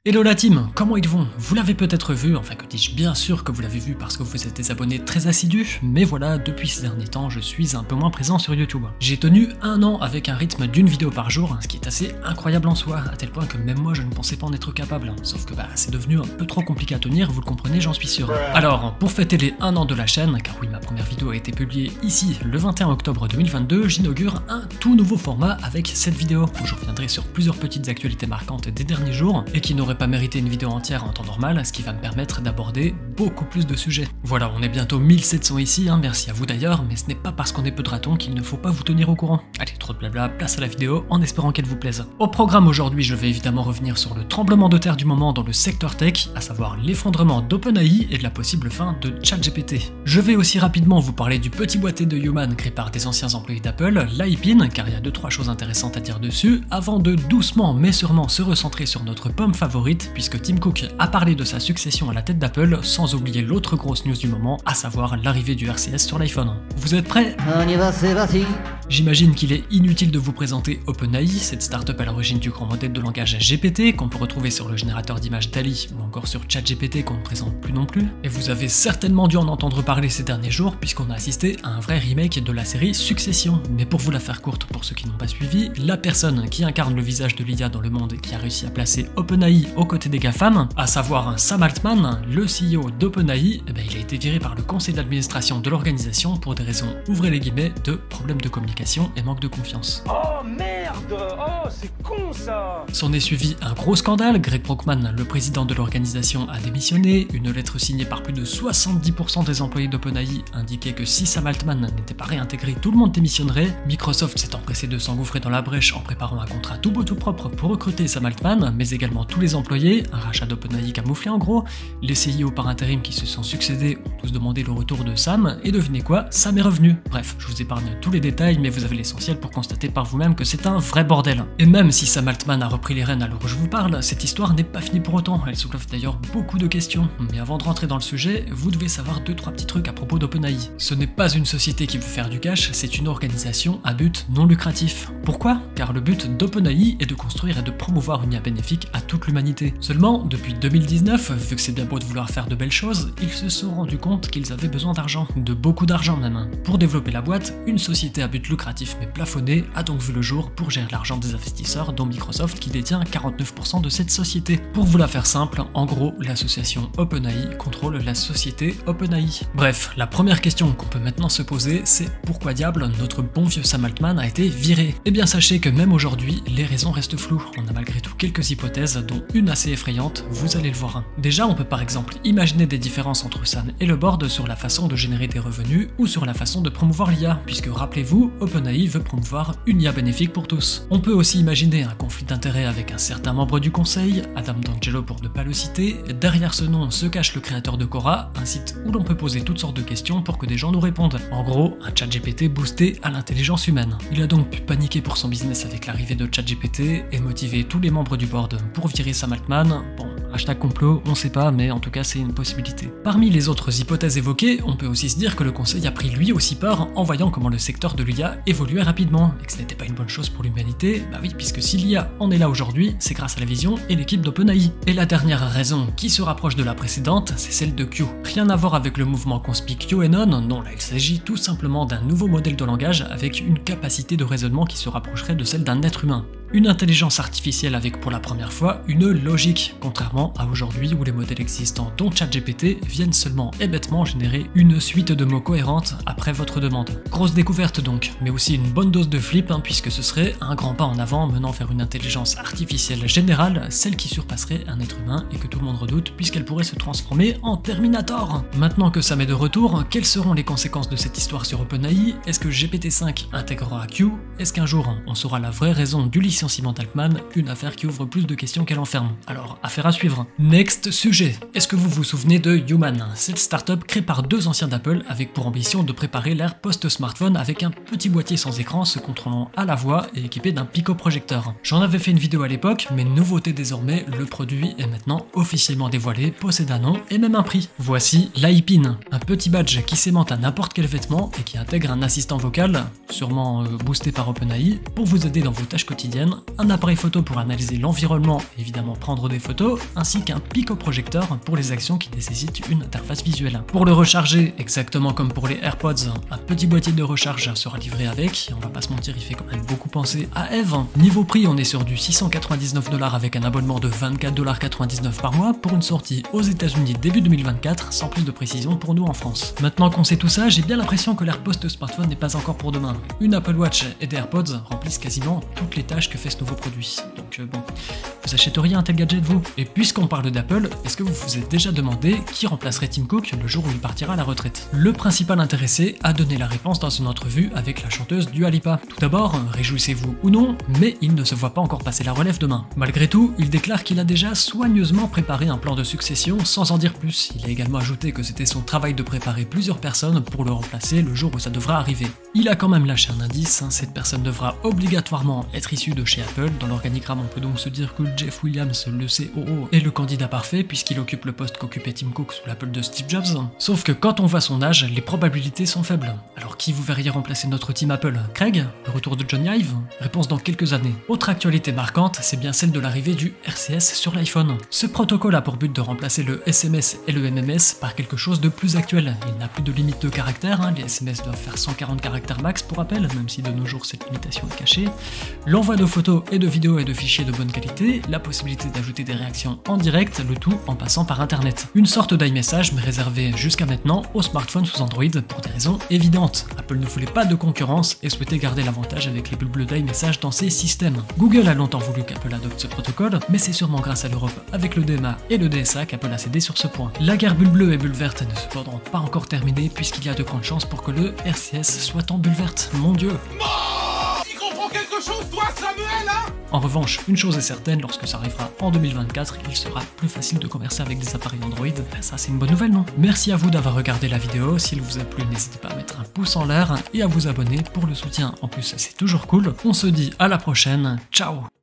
Hello la team, comment ils vont? Vous l'avez peut-être vu, enfin que dis-je, bien sûr que vous l'avez vu parce que vous êtes des abonnés très assidus, mais voilà, depuis ces derniers temps, je suis un peu moins présent sur YouTube. J'ai tenu 1 an avec un rythme d'une vidéo par jour, ce qui est assez incroyable en soi, à tel point que même moi je ne pensais pas en être capable. Sauf que c'est devenu un peu trop compliqué à tenir, vous le comprenez, j'en suis sûr. Alors, pour fêter les 1 an de la chaîne, car oui, ma première vidéo a été publiée ici le 21 octobre 2022, j'inaugure un tout nouveau format avec cette vidéo, où je reviendrai sur plusieurs petites actualités marquantes des derniers jours, et qui n'auraient pas mérité une vidéo entière en temps normal, ce qui va me permettre d'aborder beaucoup plus de sujets. Voilà, on est bientôt 1700 ici, merci à vous d'ailleurs, mais ce n'est pas parce qu'on est peu de ratons qu'il ne faut pas vous tenir au courant. Allez, trop de blabla, place à la vidéo, en espérant qu'elle vous plaise. Au programme aujourd'hui, je vais évidemment revenir sur le tremblement de terre du moment dans le secteur tech, à savoir l'effondrement d'OpenAI et de la possible fin de ChatGPT. Je vais aussi rapidement vous parler du petit boîtier de Human créé par des anciens employés d'Apple, l'iPin, car il y a 2-3 choses intéressantes à dire dessus, avant de doucement mais sûrement se recentrer sur notre pomme favorite, puisque Tim Cook a parlé de sa succession à la tête d'Apple, sans oublier l'autre grosse news du moment, à savoir l'arrivée du RCS sur l'iPhone. Vous êtes prêts? On y va, c'est parti! J'imagine qu'il est inutile de vous présenter OpenAI, cette startup à l'origine du grand modèle de langage GPT qu'on peut retrouver sur le générateur d'images DALL-E ou encore sur ChatGPT qu'on ne présente plus non plus. Et vous avez certainement dû en entendre parler ces derniers jours puisqu'on a assisté à un vrai remake de la série Succession. Mais pour vous la faire courte pour ceux qui n'ont pas suivi, la personne qui incarne le visage de l'IA dans le monde et qui a réussi à placer OpenAI aux côtés des GAFAM, à savoir Sam Altman, le CEO d'OpenAI, il a été viré par le conseil d'administration de l'organisation pour des raisons, ouvrez les guillemets, de problèmes de communication et manque de confiance. Oh merde! Oh c'est con ça! S'en est suivi un gros scandale, Greg Brockman, le président de l'organisation, a démissionné, une lettre signée par plus de 70% des employés d'OpenAI indiquait que si Sam Altman n'était pas réintégré, tout le monde démissionnerait. Microsoft s'est empressé de s'engouffrer dans la brèche en préparant un contrat tout beau tout propre pour recruter Sam Altman, mais également tous les employés, un rachat d'OpenAI camouflé en gros, les CEO par intérim qui se sont succédés ont tous demandé le retour de Sam, et devinez quoi, Sam est revenu. Bref, je vous épargne tous les détails, mais vous avez l'essentiel pour constater par vous-même que c'est un vrai bordel. Et même si Sam Altman a repris les rênes à l'heure où je vous parle, cette histoire n'est pas finie pour autant, elle soulève d'ailleurs beaucoup de questions. Mais avant de rentrer dans le sujet, vous devez savoir 2-3 petits trucs à propos d'OpenAI. Ce n'est pas une société qui veut faire du cash, c'est une organisation à but non lucratif. Pourquoi? Car le but d'OpenAI est de construire et de promouvoir une IA bénéfique à toute l'humanité. Seulement, depuis 2019, vu que c'est bien beau de vouloir faire de belles choses, ils se sont rendus compte qu'ils avaient besoin d'argent, de beaucoup d'argent même. Pour développer la boîte, une société à but lucratif mais plafonné a donc vu le jour pour gérer l'argent des investisseurs, dont Microsoft qui détient 49% de cette société. Pour vous la faire simple, en gros, l'association OpenAI contrôle la société OpenAI. Bref, la première question qu'on peut maintenant se poser, c'est pourquoi diable notre bon vieux Sam Altman a été viré? Eh bien sachez que même aujourd'hui, les raisons restent floues. On a malgré tout quelques hypothèses, dont une assez effrayante, vous allez le voir. Déjà, on peut par exemple imaginer des différences entre Sam et le board sur la façon de générer des revenus ou sur la façon de promouvoir l'IA, puisque rappelez-vous, OpenAI veut promouvoir une IA bénéfique pour tous. On peut aussi imaginer un conflit d'intérêts avec un certain membre du conseil, Adam D'Angelo pour ne pas le citer. Derrière ce nom se cache le créateur de Quora, un site où l'on peut poser toutes sortes de questions pour que des gens nous répondent. En gros, un ChatGPT boosté à l'intelligence humaine. Il a donc pu paniquer pour son business avec l'arrivée de ChatGPT et motiver tous les membres du board pour virer Sam Altman. Bon, hashtag complot, on sait pas, mais en tout cas c'est une possibilité. Parmi les autres hypothèses évoquées, on peut aussi se dire que le conseil a pris lui aussi peur en voyant comment le secteur de l'IA évoluait rapidement et que ce n'était pas une bonne chose pour l'humanité, oui, puisque si l'IA en est là aujourd'hui, c'est grâce à la vision et l'équipe d'OpenAI. Et la dernière raison qui se rapproche de la précédente, c'est celle de Q. Rien à voir avec le mouvement conspi QAnon, non, là il s'agit tout simplement d'un nouveau modèle de langage avec une capacité de raisonnement qui se rapprocherait de celle d'un être humain. Une intelligence artificielle avec pour la première fois une logique, contrairement à aujourd'hui où les modèles existants dont ChatGPT viennent seulement et bêtement générer une suite de mots cohérentes après votre demande. Grosse découverte donc, mais aussi une bonne dose de flip puisque ce serait un grand pas en avant menant vers une intelligence artificielle générale, celle qui surpasserait un être humain et que tout le monde redoute puisqu'elle pourrait se transformer en Terminator. Maintenant que ça m'est de retour, quelles seront les conséquences de cette histoire sur OpenAI? Est-ce que GPT-5 intégrera Q? Est-ce qu'un jour on saura la vraie raison du licenciement d'Altman, une affaire qui ouvre plus de questions qu'elle enferme. Alors, affaire à suivre. Next sujet. Est-ce que vous vous souvenez de Human? Cette startup créée par 2 anciens d'Apple avec pour ambition de préparer l'ère post-smartphone avec un petit boîtier sans écran se contrôlant à la voix et équipé d'un picoprojecteur. J'en avais fait une vidéo à l'époque, mais nouveauté désormais, le produit est maintenant officiellement dévoilé, possède un nom et même un prix. Voici l'iPin, un petit badge qui s'aimante à n'importe quel vêtement et qui intègre un assistant vocal, sûrement boosté par OpenAI, pour vous aider dans vos tâches quotidiennes smartphone, un appareil photo pour analyser l'environnement et évidemment prendre des photos, ainsi qu'un picoprojecteur pour les actions qui nécessitent une interface visuelle. Pour le recharger, exactement comme pour les AirPods, un petit boîtier de recharge sera livré avec, on va pas se mentir, il fait quand même beaucoup penser à Eve. Niveau prix, on est sur du 699$ avec un abonnement de 24,99$ par mois pour une sortie aux États-Unis début 2024, sans plus de précision pour nous en France. Maintenant qu'on sait tout ça, j'ai bien l'impression que l'ère post-smartphone n'est pas encore pour demain. Une Apple Watch et des AirPods remplissent quasiment toutes les tâches que fait ce nouveau produit. Donc bon, vous achèteriez un tel gadget vous? Et puisqu'on parle d'Apple, est-ce que vous vous êtes déjà demandé qui remplacerait Tim Cook le jour où il partira à la retraite? Le principal intéressé a donné la réponse dans une entrevue avec la chanteuse Dua Lipa. Tout d'abord, réjouissez-vous ou non, mais il ne se voit pas encore passer la relève demain. Malgré tout, il déclare qu'il a déjà soigneusement préparé un plan de succession sans en dire plus. Il a également ajouté que c'était son travail de préparer plusieurs personnes pour le remplacer le jour où ça devra arriver. Il a quand même lâché un indice, cette personne devra obligatoirement être issue de chez Apple. Dans l'organigramme, on peut donc se dire que Jeff Williams, le COO, est le candidat parfait puisqu'il occupe le poste qu'occupait Tim Cook sous l'Apple de Steve Jobs. Sauf que quand on voit son âge, les probabilités sont faibles. Alors qui vous verriez remplacer notre team Apple? Craig? Le retour de Johnny Ive? Réponse dans quelques années. Autre actualité marquante, c'est bien celle de l'arrivée du RCS sur l'iPhone. Ce protocole a pour but de remplacer le SMS et le MMS par quelque chose de plus actuel. Il n'a plus de limite de caractères, les SMS doivent faire 140 caractères max pour appel, même si de nos jours cette limitation est cachée. L'envoi de photos et de vidéos et de fichiers de bonne qualité, la possibilité d'ajouter des réactions en direct, le tout en passant par internet. Une sorte d'iMessage mais réservé jusqu'à maintenant aux smartphones sous Android pour des raisons évidentes. Apple ne voulait pas de concurrence et souhaitait garder l'avantage avec les bulles bleues d'iMessage dans ses systèmes. Google a longtemps voulu qu'Apple adopte ce protocole, mais c'est sûrement grâce à l'Europe avec le DMA et le DSA qu'Apple a cédé sur ce point. La guerre bulle bleue et bulle verte ne se pourront pas encore terminée puisqu'il y a de grandes chances pour que le RCS soit en bulle verte. Mon dieu! Tu comprends quelque chose, toi, Samuel, hein? En revanche, une chose est certaine, lorsque ça arrivera en 2024, il sera plus facile de commercer avec des appareils Android. Ben ça c'est une bonne nouvelle, non? Merci à vous d'avoir regardé la vidéo, s'il vous a plu n'hésitez pas à mettre un pouce en l'air et à vous abonner pour le soutien, en plus c'est toujours cool. On se dit à la prochaine, ciao!